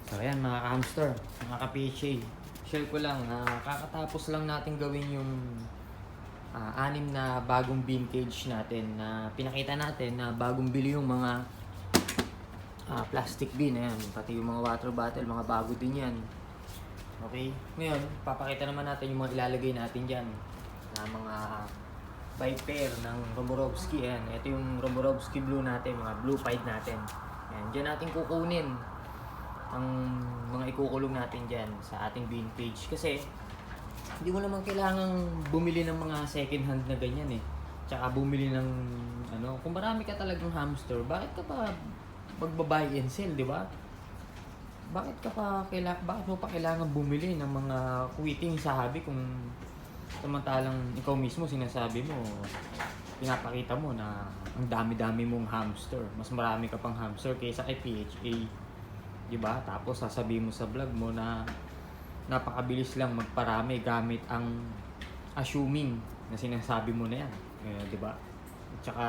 So ayan mga ka-hamster, mga ka-PHA, share ko lang, kakatapos lang natin gawin yung anim na bagong bean cage natin na pinakita natin na bagong bili yung mga plastic bean, ayan, pati yung mga water bottle, mga bago din yan. Okay, ngayon papakita naman natin yung mga ilalagay natin dyan na mga by pair ng Romorovski. Ayan, ito yung Romorovski blue natin, mga blue pied natin. Ayan, dyan natin kukunin ang mga ikukulong natin dyan sa ating bean cage kasi hindi mo naman kailangang bumili ng mga second hand na ganyan eh. Tsaka bumili ng kung marami ka talagang hamster, bakit ka pa magba-buy and sell, di ba? Bakit mo pa kailangan bumili ng mga quitting sa hobby kung samantalang ikaw mismo sinasabi mo, pinapakita mo na ang dami-dami mong hamster. Mas marami ka pang hamster kaysa kay PHA. Diba? Tapos sasabihin mo sa vlog mo na napakabilis lang magparami gamit ang assuming na sinasabi mo na yan. Diba? Tsaka,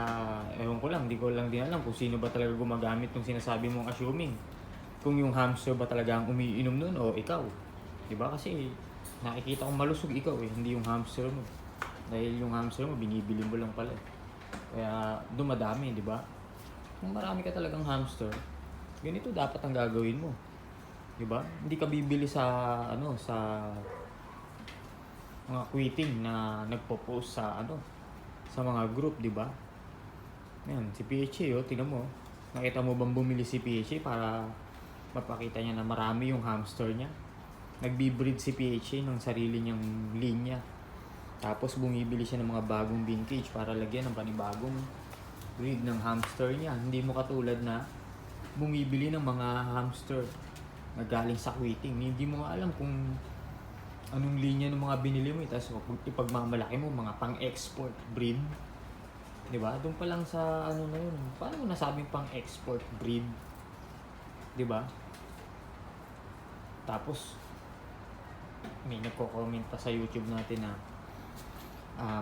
ewan ko lang, di ko lang din alam kung sino ba talaga gumagamit ng sinasabi mong assuming. Kung yung hamster ba talaga ang umiinom nun o ikaw. Diba? Kasi nakikita kong malusog ikaw eh, hindi yung hamster mo. Dahil yung hamster mo, binibili mo lang pala eh. Kaya dumadami, di ba? Kung marami ka talagang hamster, ganito dapat ang gagawin mo. 'Di ba? Hindi ka bibili sa mga quitting na nagpo-post sa mga group, 'di ba? Ayun, si PHA tingnan mo. Nakita mo bang bumili si PHA para mapakita niya na marami yung hamster niya? Nagbi-breed si PHA ng sarili niyang linya. Tapos bumibili siya ng mga bagong bean cage para lagyan ng panibagong breed ng hamster niya. Hindi mo katulad na bumibili ng mga hamster na galing sa quitting. Hindi mo nga alam kung anong linya ng mga binili mo. Tapos ipagmamalaki mo mga pang-export breed. Diba? Doon pa lang sa na yun. Paano mo nasabing pang-export breed? Diba? Tapos may nagko-comment pa sa YouTube natin na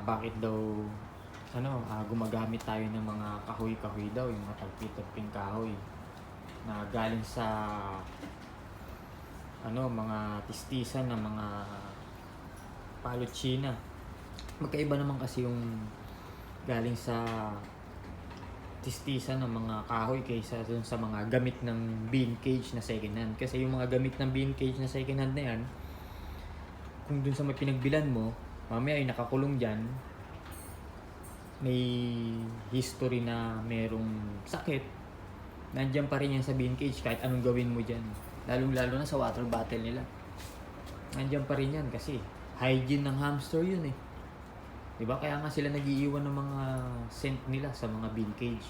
bakit daw gumagamit tayo ng mga kahoy-kahoy daw, yung mga tagpi-tagping kahoy na galing sa mga tistisan ng mga Palochina. Magkaiba naman kasi yung galing sa tistisan ng mga kahoy kaysa dun sa mga gamit ng bean cage na second hand. Kasi yung mga gamit ng bean cage na second hand na yan, kung dun sa may pinagbilan mo, mamaya ay nakakulong dyan, may history na merong sakit, nandiyan pa rin yan sa bean cage kahit anong gawin mo dyan. Lalong-lalo na sa water bottle nila. Nandiyan pa rin yan kasi hygiene ng hamster yun eh. Diba? Kaya nga sila nag-iiwan ng mga scent nila sa mga bean cage.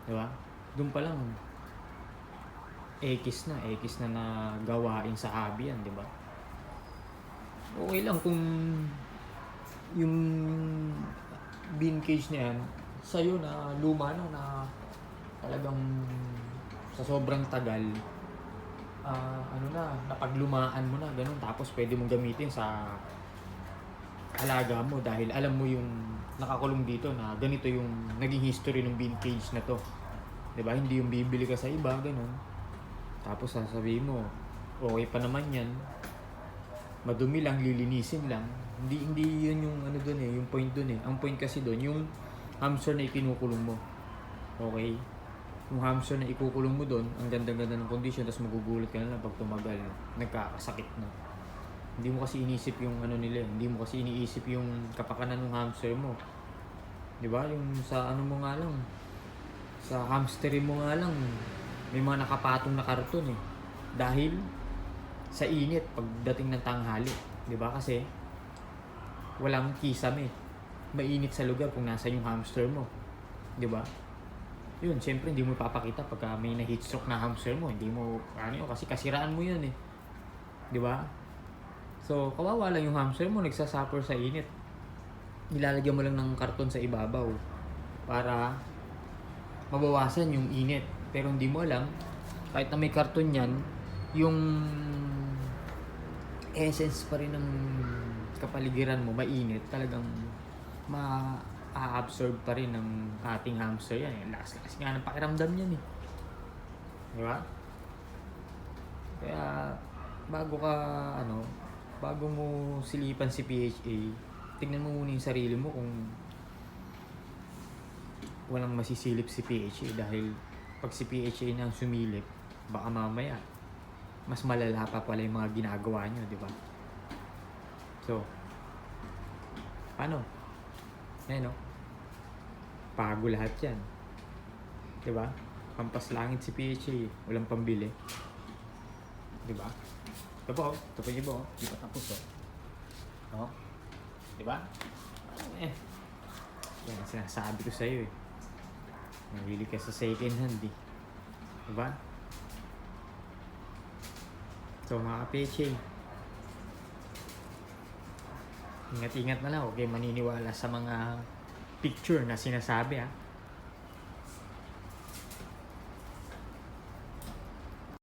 Diba? Doon pa lang, ekis na gawain sa hobby yan, diba? Okay lang kung yung bean cage na yan sa'yo na luma na talagang sa sobrang tagal napaglumaan mo na ganun, tapos pwede mong gamitin sa alaga mo dahil alam mo yung nakakulong dito na ganito yung naging history ng bean cage na to, diba? Hindi yung bibili ka sa iba ganun tapos sasabihin mo okay pa naman yan, madumi lang, lilinisin lang. Hindi yun yung doon eh, yung point doon eh. Ang point kasi doon, yung hamster na ikinukulong mo. Okay? Yung hamster na ikukulong mo doon, ang ganda-ganda ng condition, tapos magugulat ka na lang pag tumagal, nagkakasakit na. Hindi mo kasi inisip yung nila, hindi mo kasi iniisip yung kapakanan ng hamster mo. 'Di ba? Yung sa mo nga lang, sa hamsterin mo nga lang, may mga nakapatong na karton eh. Dahil sa init pagdating ng tanghali, 'di ba? Kasi walang kisame. Mainit sa lugar kung nasa yung hamster mo, 'di ba? Yun, syempre hindi mo papakita pagka may na heat stroke na hamster mo, hindi mo kasi kasiraan mo yun eh. 'Di ba? So, kawawa lang yung hamster mo, nagsasuffer sa init. Nilalagyan mo lang ng karton sa ibabaw para mabawasan yung init. Pero hindi mo alam, kahit na may karton yan, yung essence pa rin ng kapaligiran mo, mainit, talagang ma-absorb pa rin ng ating hamster yan. Lakas-lakas nga ng pakiramdam yan eh. Diba? Kaya bago ka ano, bago mo silipan si PHA, tignan mo muna yung sarili mo kung walang masisilip si PHA, dahil pag si PHA na ang sumilip, baka mamaya mas malala pa pala yung mga ginagawa nyo, di ba? So, paano? Ayan, no? Pago lahat yan. Di ba? Pampas langit si PHA, walang pambili. Di ba? Ito po, yung iba, di pa tapos, oh. Di ba? Yan, sinasabi ko sa'yo, eh. Nabili ka sa second hand, eh. Di ba? So, mga ka-PHA, ingat-ingat na lang, okay, maniniwala sa mga picture na sinasabi, ha.